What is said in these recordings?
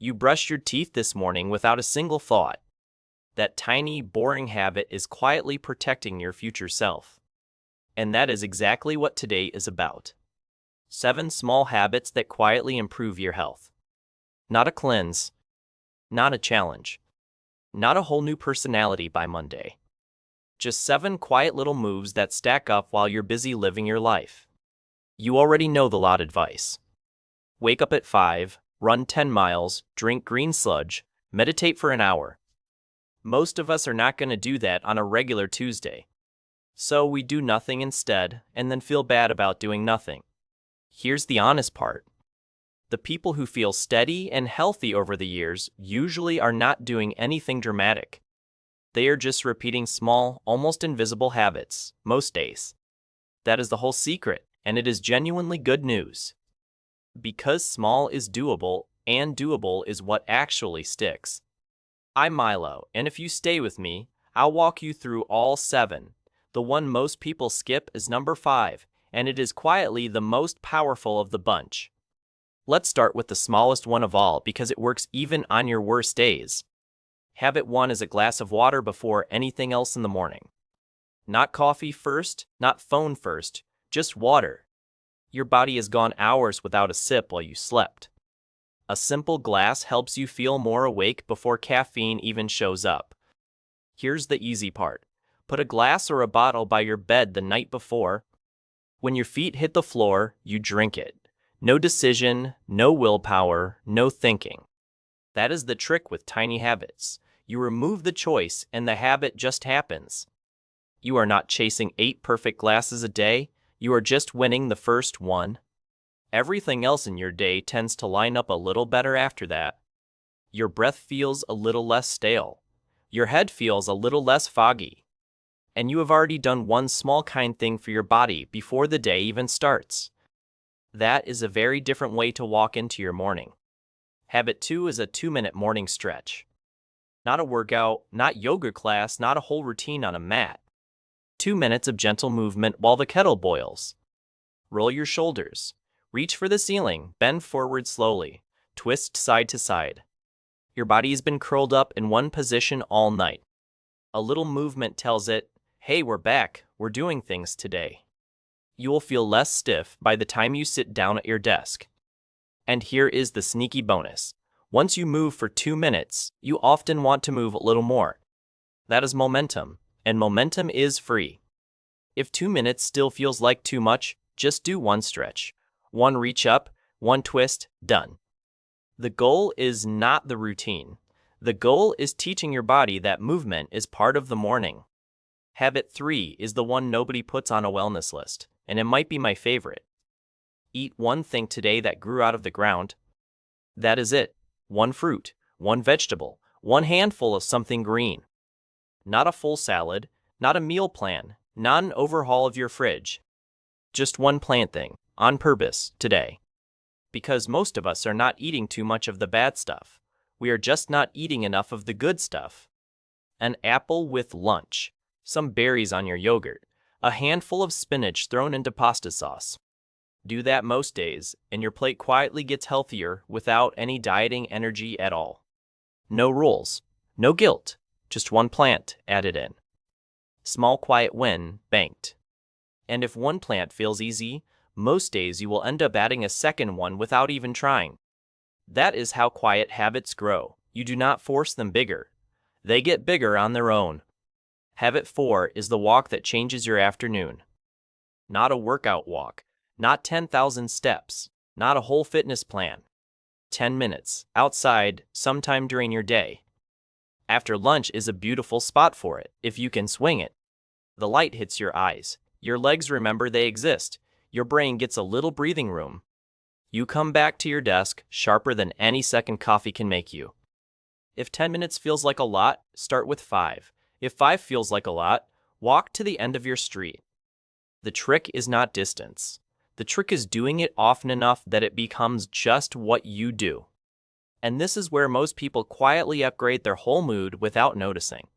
You brushed your teeth this morning without a single thought. That tiny, boring habit is quietly protecting your future self. And that is exactly what today is about. 7 small habits that quietly improve your health. Not a cleanse, not a challenge, not a whole new personality by Monday. Just 7 quiet little moves that stack up while you're busy living your life. You already know the lot advice. Wake up at 5, run 10 miles, drink green sludge, meditate for an hour. Most of us are not going to do that on a regular Tuesday. So we do nothing instead and then feel bad about doing nothing. Here's the honest part. The people who feel steady and healthy over the years usually are not doing anything dramatic. They are just repeating small, almost invisible habits, most days. That is the whole secret, and it is genuinely good news. Because small is doable, and doable is what actually sticks. I'm Milo, and if you stay with me, I'll walk you through all 7. The one most people skip is number 5, and it is quietly the most powerful of the bunch. Let's start with the smallest one of all because it works even on your worst days. Habit 1 is a glass of water before anything else in the morning. Not coffee first, not phone first, just water. Your body has gone hours without a sip while you slept. A simple glass helps you feel more awake before caffeine even shows up. Here's the easy part. Put a glass or a bottle by your bed the night before. When your feet hit the floor, you drink it. No decision, no willpower, no thinking. That is the trick with tiny habits. You remove the choice and the habit just happens. You are not chasing 8 perfect glasses a day, you are just winning the first one. Everything else in your day tends to line up a little better after that. Your breath feels a little less stale. Your head feels a little less foggy. And you have already done one small kind thing for your body before the day even starts. That is a very different way to walk into your morning. Habit 2 is a 2-minute morning stretch. Not a workout, not yoga class, not a whole routine on a mat. 2 minutes of gentle movement while the kettle boils. Roll your shoulders. Reach for the ceiling, bend forward slowly, twist side to side. Your body has been curled up in one position all night. A little movement tells it, hey, we're back, we're doing things today. You will feel less stiff by the time you sit down at your desk. And here is the sneaky bonus. Once you move for 2 minutes, you often want to move a little more. That is momentum, and momentum is free. If 2 minutes still feels like too much, just do one stretch. One reach up, one twist, done. The goal is not the routine. The goal is teaching your body that movement is part of the morning. Habit 3 is the one nobody puts on a wellness list, and it might be my favorite. Eat one thing today that grew out of the ground. That is it. One fruit, one vegetable, one handful of something green. Not a full salad, not a meal plan, not an overhaul of your fridge. Just one plant thing, on purpose, today. Because most of us are not eating too much of the bad stuff. We are just not eating enough of the good stuff. An apple with lunch, some berries on your yogurt, a handful of spinach thrown into pasta sauce. Do that most days, and your plate quietly gets healthier without any dieting energy at all. No rules, no guilt, just one plant added in. Small quiet win, banked. And if one plant feels easy, most days you will end up adding a second one without even trying. That is how quiet habits grow. You do not force them bigger. They get bigger on their own. Habit 4 is the walk that changes your afternoon. Not a workout walk, not 10,000 steps, not a whole fitness plan. 10 minutes, outside, sometime during your day. After lunch is a beautiful spot for it, if you can swing it. The light hits your eyes, your legs remember they exist, your brain gets a little breathing room. You come back to your desk sharper than any second coffee can make you. If 10 minutes feels like a lot, start with 5. If 5 feels like a lot, walk to the end of your street. The trick is not distance. The trick is doing it often enough that it becomes just what you do. And this is where most people quietly upgrade their whole mood without noticing.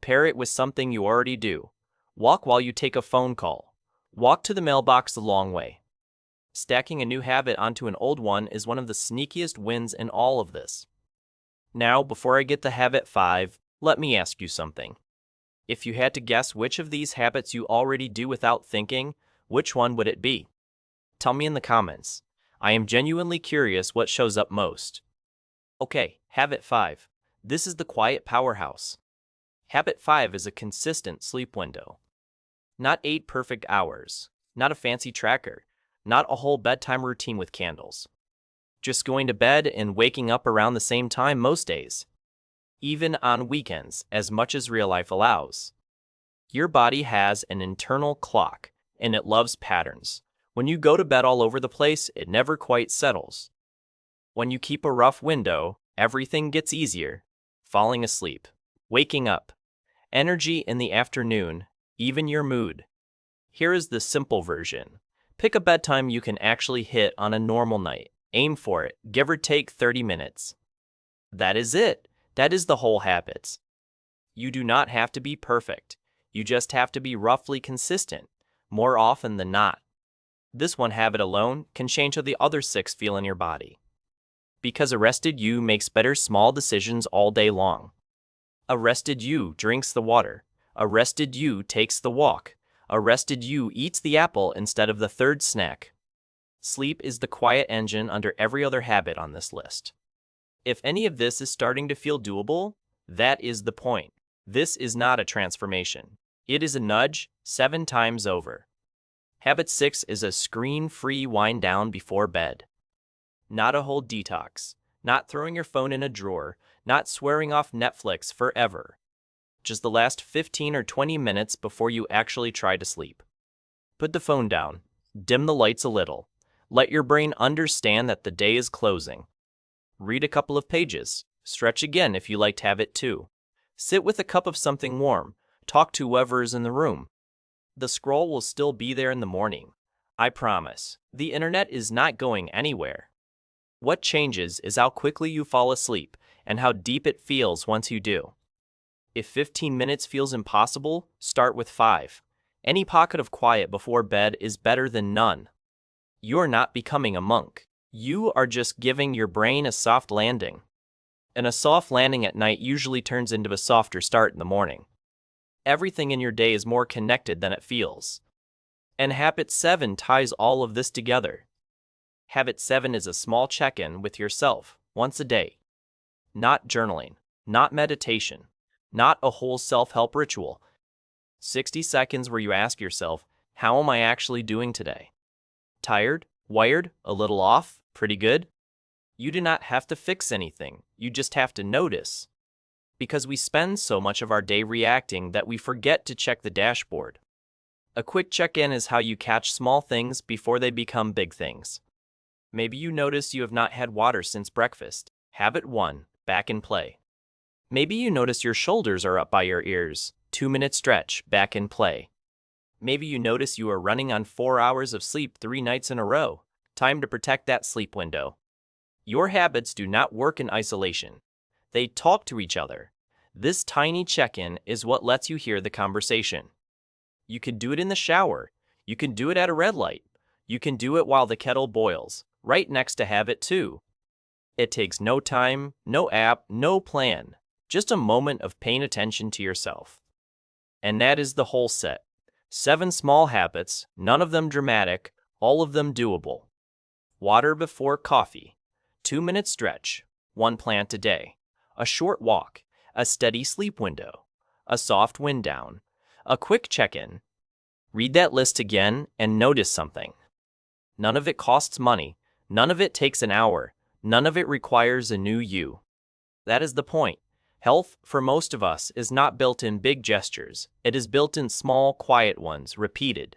Pair it with something you already do. Walk while you take a phone call. Walk to the mailbox the long way. Stacking a new habit onto an old one is one of the sneakiest wins in all of this. Now, before I get to habit 5, let me ask you something. If you had to guess which of these habits you already do without thinking, which one would it be? Tell me in the comments. I am genuinely curious what shows up most. Okay, habit 5. This is the quiet powerhouse. Habit 5 is a consistent sleep window. Not 8 perfect hours, not a fancy tracker, not a whole bedtime routine with candles. Just going to bed and waking up around the same time most days. Even on weekends, as much as real life allows. Your body has an internal clock, and it loves patterns. When you go to bed all over the place, it never quite settles. When you keep a rough window, everything gets easier. Falling asleep, waking up, energy in the afternoon, even your mood. Here is the simple version. Pick a bedtime you can actually hit on a normal night. Aim for it, give or take 30 minutes. That is it. That is the whole habit. You do not have to be perfect. You just have to be roughly consistent, more often than not. This one habit alone can change how the other 6 feel in your body. Because a rested you makes better small decisions all day long. A rested you drinks the water. A rested you takes the walk. A rested you eats the apple instead of the third snack. Sleep is the quiet engine under every other habit on this list. If any of this is starting to feel doable, that is the point. This is not a transformation. It is a nudge 7 times over. Habit 6 is a screen-free wind down before bed. Not a whole detox, not throwing your phone in a drawer, not swearing off Netflix forever. Just the last 15 or 20 minutes before you actually try to sleep. Put the phone down, dim the lights a little, let your brain understand that the day is closing. Read a couple of pages, stretch again if you liked habit 2. Sit with a cup of something warm, talk to whoever is in the room. The scroll will still be there in the morning. I promise, the internet is not going anywhere. What changes is how quickly you fall asleep and how deep it feels once you do. If 15 minutes feels impossible, start with 5. Any pocket of quiet before bed is better than none. You are not becoming a monk. You are just giving your brain a soft landing. And a soft landing at night usually turns into a softer start in the morning. Everything in your day is more connected than it feels. And habit 7 ties all of this together. Habit 7 is a small check-in with yourself once a day. Not journaling, not meditation, not a whole self-help ritual. 60 seconds where you ask yourself, how am I actually doing today? Tired? Wired? A little off? Pretty good? You do not have to fix anything. You just have to notice. Because we spend so much of our day reacting that we forget to check the dashboard. A quick check-in is how you catch small things before they become big things. Maybe you notice you have not had water since breakfast. Habit 1, back in play. Maybe you notice your shoulders are up by your ears. 2-minute stretch, back in play. Maybe you notice you are running on 4 hours of sleep 3 nights in a row. Time to protect that sleep window. Your habits do not work in isolation. They talk to each other. This tiny check-in is what lets you hear the conversation. You can do it in the shower. You can do it at a red light. You can do it while the kettle boils, right next to habit 2. It takes no time, no app, no plan. Just a moment of paying attention to yourself. And that is the whole set. 7 small habits, none of them dramatic, all of them doable. Water before coffee. 2-minute stretch. 1 plant a day. A short walk. A steady sleep window. A soft wind down. A quick check-in. Read that list again and notice something. None of it costs money. None of it takes an hour. None of it requires a new you. That is the point. Health, for most of us, is not built in big gestures. It is built in small, quiet ones, repeated.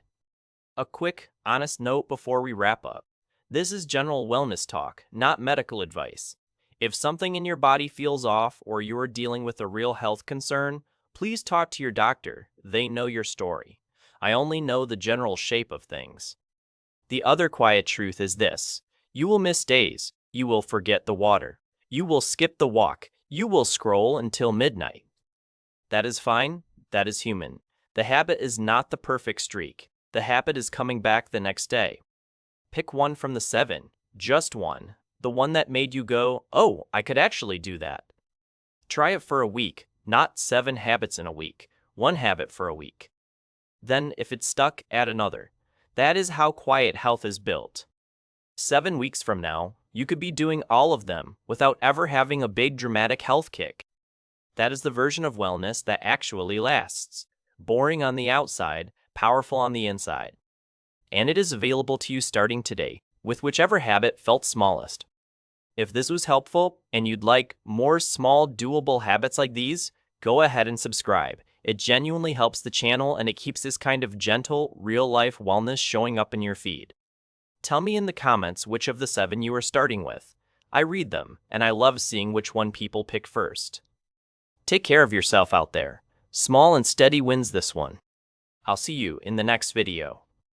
A quick, honest note before we wrap up. This is general wellness talk, not medical advice. If something in your body feels off or you are dealing with a real health concern, please talk to your doctor. They know your story. I only know the general shape of things. The other quiet truth is this. You will miss days. You will forget the water. You will skip the walk. You will scroll until midnight. That is fine. That is human. The habit is not the perfect streak. The habit is coming back the next day. Pick one from the 7, just one, the one that made you go, "Oh, I could actually do that." Try it for a week, not 7 habits in a week, one habit for a week. Then, if it's stuck, add another. That is how quiet health is built. 7 weeks from now, you could be doing all of them without ever having a big dramatic health kick. That is the version of wellness that actually lasts. Boring on the outside, powerful on the inside. And it is available to you starting today, with whichever habit felt smallest. If this was helpful and you'd like more small, doable habits like these, go ahead and subscribe. It genuinely helps the channel and it keeps this kind of gentle, real-life wellness showing up in your feed. Tell me in the comments which of the 7 you are starting with. I read them, and I love seeing which one people pick first. Take care of yourself out there. Small and steady wins this one. I'll see you in the next video.